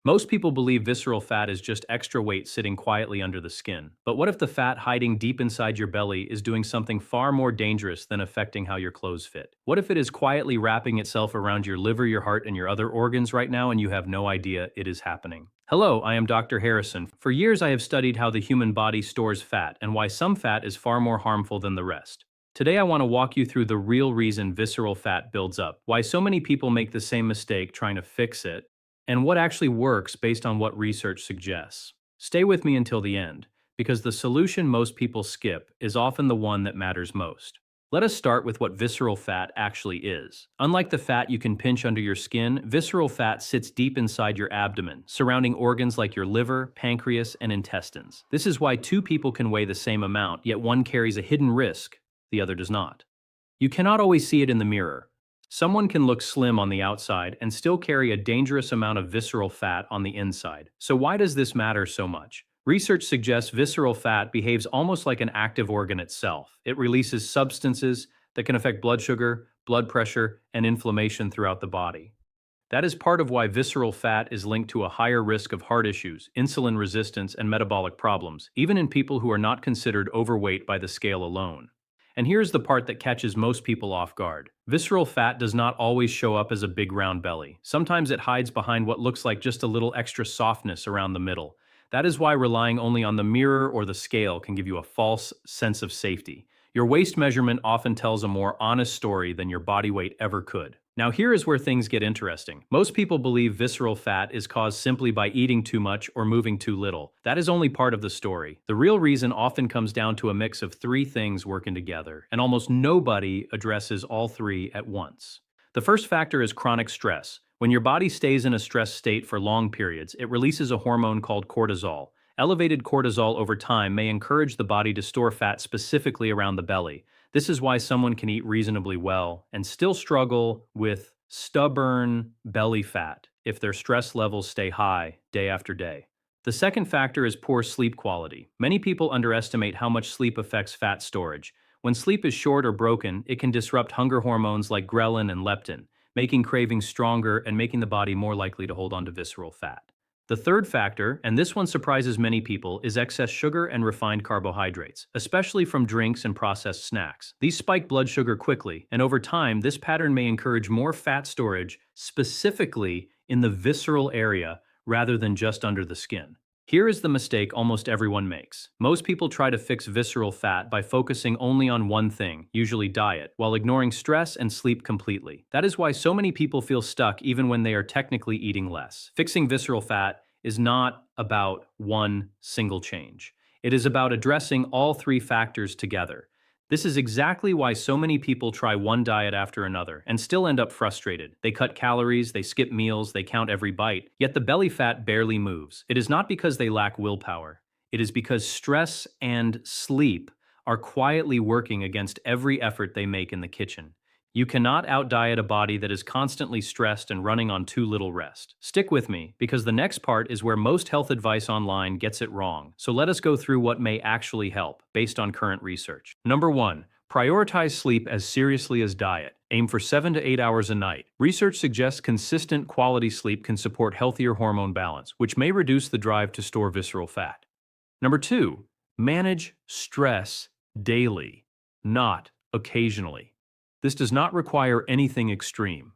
Most people believe visceral fat is just extra weight sitting quietly under the skin. But what if the fat hiding deep inside your belly is doing something far more dangerous than affecting how your clothes fit? What if it is quietly wrapping itself around your liver, your heart, and your other organs right now and you have no idea it is happening? Hello, I am Dr. Harrison. For years I have studied how the human body stores fat and why some fat is far more harmful than the rest. Today I want to walk you through the real reason visceral fat builds up, why so many people make the same mistake trying to fix it, and what actually works based on what research suggests. Stay with me until the end, because the solution most people skip is often the one that matters most. Let us start with what visceral fat actually is. Unlike the fat you can pinch under your skin, visceral fat sits deep inside your abdomen, surrounding organs like your liver, pancreas, and intestines. This is why two people can weigh the same amount, yet one carries a hidden risk, the other does not. You cannot always see it in the mirror. Someone can look slim on the outside and still carry a dangerous amount of visceral fat on the inside. So why does this matter so much? Research suggests visceral fat behaves almost like an active organ itself. It releases substances that can affect blood sugar, blood pressure, and inflammation throughout the body. That is part of why visceral fat is linked to a higher risk of heart issues, insulin resistance, and metabolic problems, even in people who are not considered overweight by the scale alone. And here's the part that catches most people off guard. Visceral fat does not always show up as a big round belly. Sometimes it hides behind what looks like just a little extra softness around the middle. That is why relying only on the mirror or the scale can give you a false sense of safety. Your waist measurement often tells a more honest story than your body weight ever could. Now here is where things get interesting. Most people believe visceral fat is caused simply by eating too much or moving too little. That is only part of the story. The real reason often comes down to a mix of three things working together, and almost nobody addresses all three at once. The first factor is chronic stress. When your body stays in a stress state for long periods, it releases a hormone called cortisol. Elevated cortisol over time may encourage the body to store fat specifically around the belly. This is why someone can eat reasonably well and still struggle with stubborn belly fat if their stress levels stay high day after day. The second factor is poor sleep quality. Many people underestimate how much sleep affects fat storage. When sleep is short or broken, it can disrupt hunger hormones like ghrelin and leptin, making cravings stronger and making the body more likely to hold on to visceral fat. The third factor, and this one surprises many people, is excess sugar and refined carbohydrates, especially from drinks and processed snacks. These spike blood sugar quickly, and over time, this pattern may encourage more fat storage, specifically in the visceral area, rather than just under the skin. Here is the mistake almost everyone makes. Most people try to fix visceral fat by focusing only on one thing, usually diet, while ignoring stress and sleep completely. That is why so many people feel stuck even when they are technically eating less. Fixing visceral fat is not about one single change. It is about addressing all three factors together. This is exactly why so many people try one diet after another and still end up frustrated. They cut calories, they skip meals, they count every bite, yet the belly fat barely moves. It is not because they lack willpower. It is because stress and sleep are quietly working against every effort they make in the kitchen. You cannot out-diet a body that is constantly stressed and running on too little rest. Stick with me, because the next part is where most health advice online gets it wrong. So let us go through what may actually help, based on current research. Number 1. Prioritize sleep as seriously as diet. Aim for 7 to 8 hours a night. Research suggests consistent quality sleep can support healthier hormone balance, which may reduce the drive to store visceral fat. Number 2. Manage stress daily, not occasionally. This does not require anything extreme.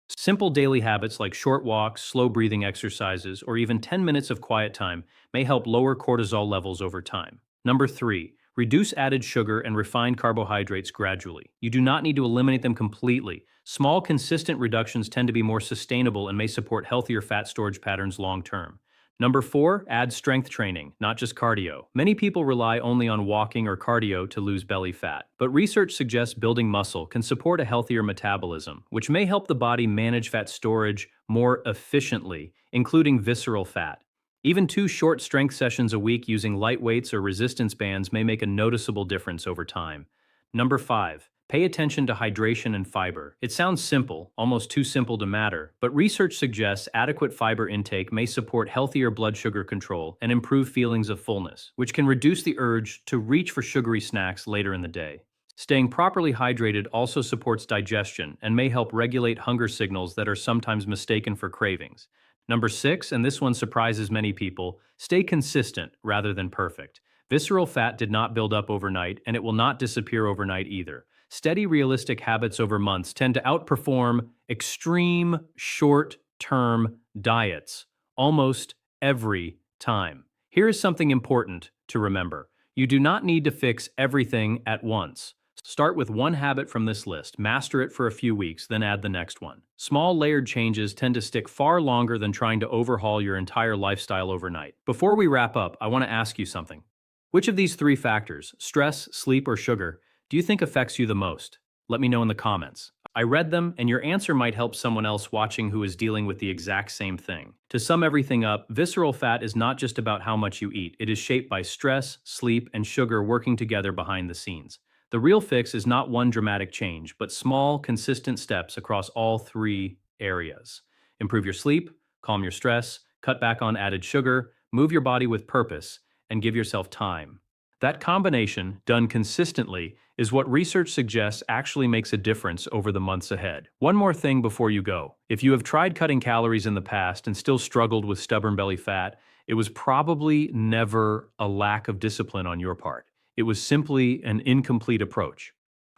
Simple daily habits like short walks, slow breathing exercises, or even 10 minutes of quiet time may help lower cortisol levels over time. Number 3. Reduce added sugar and refined carbohydrates gradually. You do not need to eliminate them completely. Small, consistent reductions tend to be more sustainable and may support healthier fat storage patterns long term. Number 4, add strength training, not just cardio. Many people rely only on walking or cardio to lose belly fat, but research suggests building muscle can support a healthier metabolism, which may help the body manage fat storage more efficiently, including visceral fat. Even 2 short strength sessions a week using light weights or resistance bands may make a noticeable difference over time. Number 5. Pay attention to hydration and fiber. It sounds simple, almost too simple to matter, but research suggests adequate fiber intake may support healthier blood sugar control and improve feelings of fullness, which can reduce the urge to reach for sugary snacks later in the day. Staying properly hydrated also supports digestion and may help regulate hunger signals that are sometimes mistaken for cravings. Number 6, and this one surprises many people, stay consistent rather than perfect. Visceral fat did not build up overnight, and it will not disappear overnight either. Steady, realistic habits over months tend to outperform extreme, short-term diets almost every time. Here is something important to remember. You do not need to fix everything at once. Start with one habit from this list, master it for a few weeks, then add the next one. Small layered changes tend to stick far longer than trying to overhaul your entire lifestyle overnight. Before we wrap up, I want to ask you something. Which of these three factors, stress, sleep, or sugar, do you think affects you the most? Let me know in the comments. I read them, and your answer might help someone else watching who is dealing with the exact same thing. To sum everything up, visceral fat is not just about how much you eat. It is shaped by stress, sleep, and sugar working together behind the scenes. The real fix is not one dramatic change, but small, consistent steps across all three areas. Improve your sleep, calm your stress, cut back on added sugar, move your body with purpose, and give yourself time. That combination, done consistently, is what research suggests actually makes a difference over the months ahead. One more thing before you go. If you have tried cutting calories in the past and still struggled with stubborn belly fat, it was probably never a lack of discipline on your part. It was simply an incomplete approach.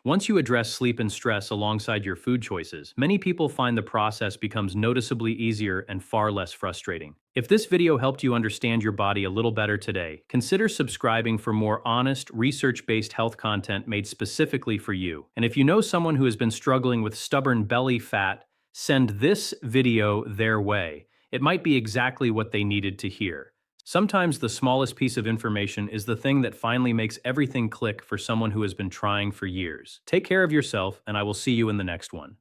Once you address sleep and stress alongside your food choices, many people find the process becomes noticeably easier and far less frustrating. If this video helped you understand your body a little better today, consider subscribing for more honest, research-based health content made specifically for you. And if you know someone who has been struggling with stubborn belly fat, send this video their way. It might be exactly what they needed to hear. Sometimes the smallest piece of information is the thing that finally makes everything click for someone who has been trying for years. Take care of yourself, and I will see you in the next one.